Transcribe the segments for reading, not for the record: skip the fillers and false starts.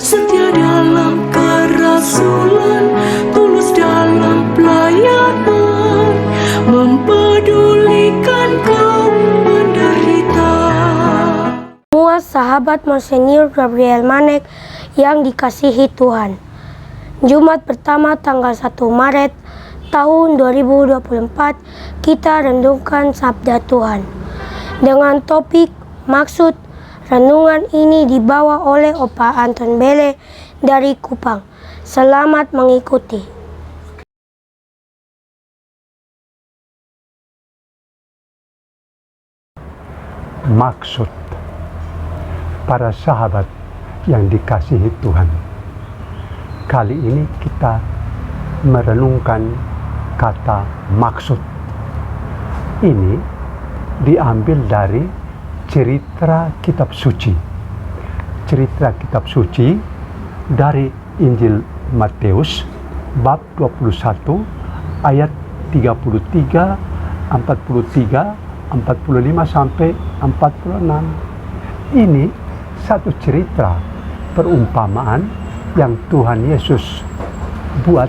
setia dalam kerasulan, tulus dalam pelayanan, mempedulikan kaum menderita. Semua sahabat Monsinyur Gabriel Manek yang dikasihi Tuhan, Jumat pertama tanggal 1 Maret tahun 2024 kita renungkan Sabda Tuhan dengan topik maksud. Renungan ini dibawa oleh Opa Anton Bele dari Kupang. Selamat mengikuti. Maksud. Para sahabat yang dikasihi Tuhan, kali ini kita merenungkan kata maksud. Ini diambil dari cerita kitab suci. Cerita kitab suci dari Injil Matius bab 21 ayat 33, 43, 45 sampai 46. Ini satu cerita perumpamaan yang Tuhan Yesus buat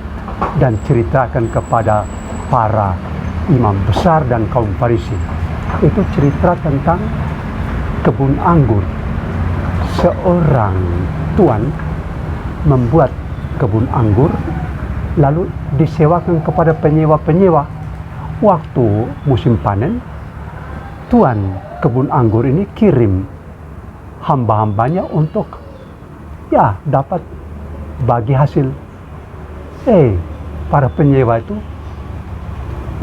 dan ceritakan kepada para imam besar dan kaum Farisi. Itu cerita tentang kebun anggur. Seorang tuan membuat kebun anggur lalu disewakan kepada penyewa-penyewa. Waktu musim panen, tuan kebun anggur ini kirim hamba-hambanya untuk dapat bagi hasil. Para penyewa itu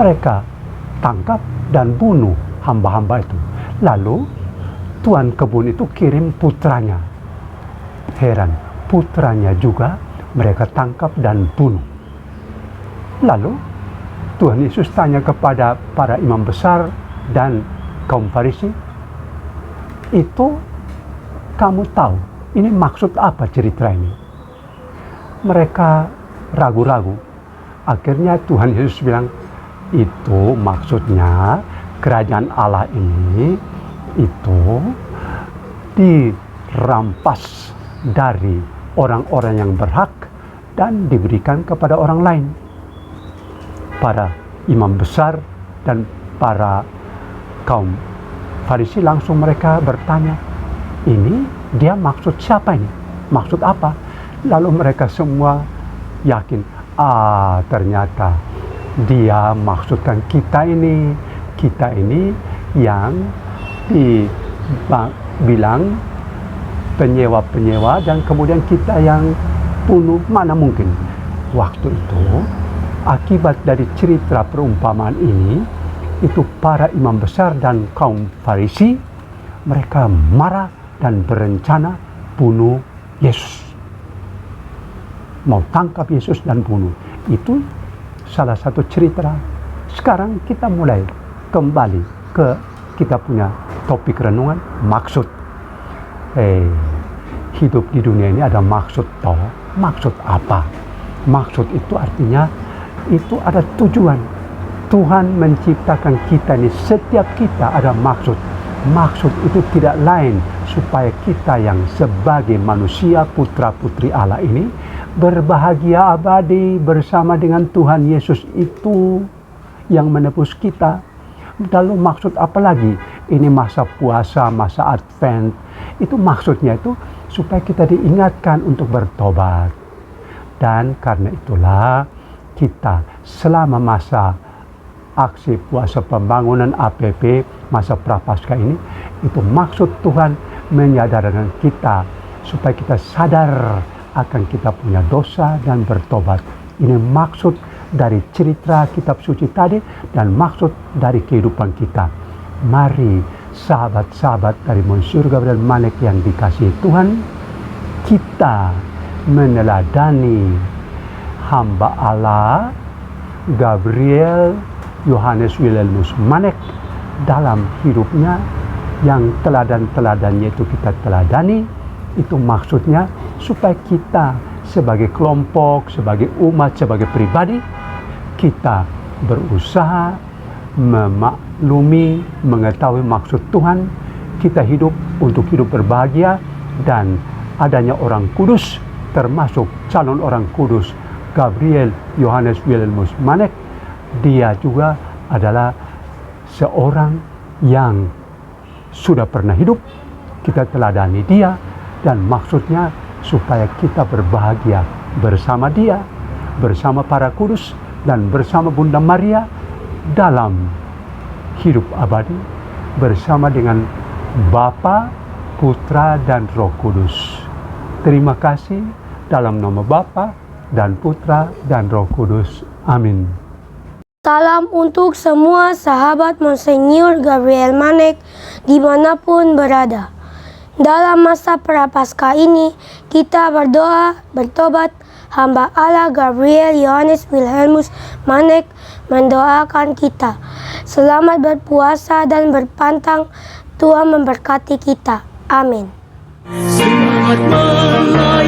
mereka tangkap dan bunuh hamba-hamba itu. Lalu tuan kebun itu kirim putranya. Heran, putranya juga mereka tangkap dan bunuh. Lalu Tuhan Yesus tanya kepada para imam besar dan kaum Farisi, itu kamu tahu ini maksud apa cerita ini? Mereka ragu-ragu. Akhirnya Tuhan Yesus bilang, itu maksudnya kerajaan Allah ini itu dirampas dari orang-orang yang berhak dan diberikan kepada orang lain. Para imam besar dan para kaum Farisi langsung mereka bertanya, ini dia maksud siapa ini? Maksud apa? Lalu mereka semua yakin, ternyata dia maksudkan kita ini yang dibilang penyewa-penyewa dan kemudian kita yang bunuh. Mana mungkin. Waktu itu akibat dari cerita perumpamaan ini, itu para imam besar dan kaum Farisi mereka marah dan berencana bunuh Yesus, mau tangkap Yesus dan bunuh. Itu salah satu cerita. Sekarang kita mulai kembali ke kita punya topik renungan, maksud. Hidup di dunia ini ada maksud toh. Maksud apa? Maksud itu artinya itu ada tujuan. Tuhan menciptakan kita ini, setiap kita ada maksud. Maksud itu tidak lain supaya kita yang sebagai manusia putra-putri Allah ini berbahagia abadi bersama dengan Tuhan Yesus itu yang menebus kita. Lalu maksud apa lagi? Ini masa puasa, masa Advent. Itu maksudnya itu supaya kita diingatkan untuk bertobat. Dan karena itulah kita selama masa aksi puasa pembangunan APP, masa Prapaskah ini, itu maksud Tuhan menyadarkan kita supaya kita sadar akan kita punya dosa dan bertobat. Ini maksud dari cerita kitab suci tadi dan maksud dari kehidupan kita. Mari sahabat-sahabat dari Monsinyur Gabriel Manek yang dikasihi Tuhan, kita meneladani hamba Allah Gabriel Yohanes Wilhelmus Manek dalam hidupnya, yang teladan-teladannya itu kita teladani. Itu maksudnya supaya kita sebagai kelompok, sebagai umat, sebagai pribadi, kita berusaha memaklumi, mengetahui maksud Tuhan. Kita hidup untuk hidup berbahagia dan adanya orang kudus termasuk calon orang kudus Gabriel Yohanes Wilhelmus Manek. Dia juga adalah seorang yang sudah pernah hidup. Kita teladani dia, dan maksudnya supaya kita berbahagia bersama dia, bersama para kudus, dan bersama Bunda Maria dalam hidup abadi bersama dengan Bapa, Putra, dan Roh Kudus. Terima kasih dalam nama Bapa dan Putra dan Roh Kudus. Amin. Salam untuk semua sahabat Monsinyur Gabriel Manek dimanapun berada. Dalam masa Prapaskah ini, kita berdoa, bertobat. Hamba Allah Gabriel Yohanes Wilhelmus Manek mendoakan kita. Selamat berpuasa dan berpantang. Tuhan memberkati kita. Amin. Semangat melayani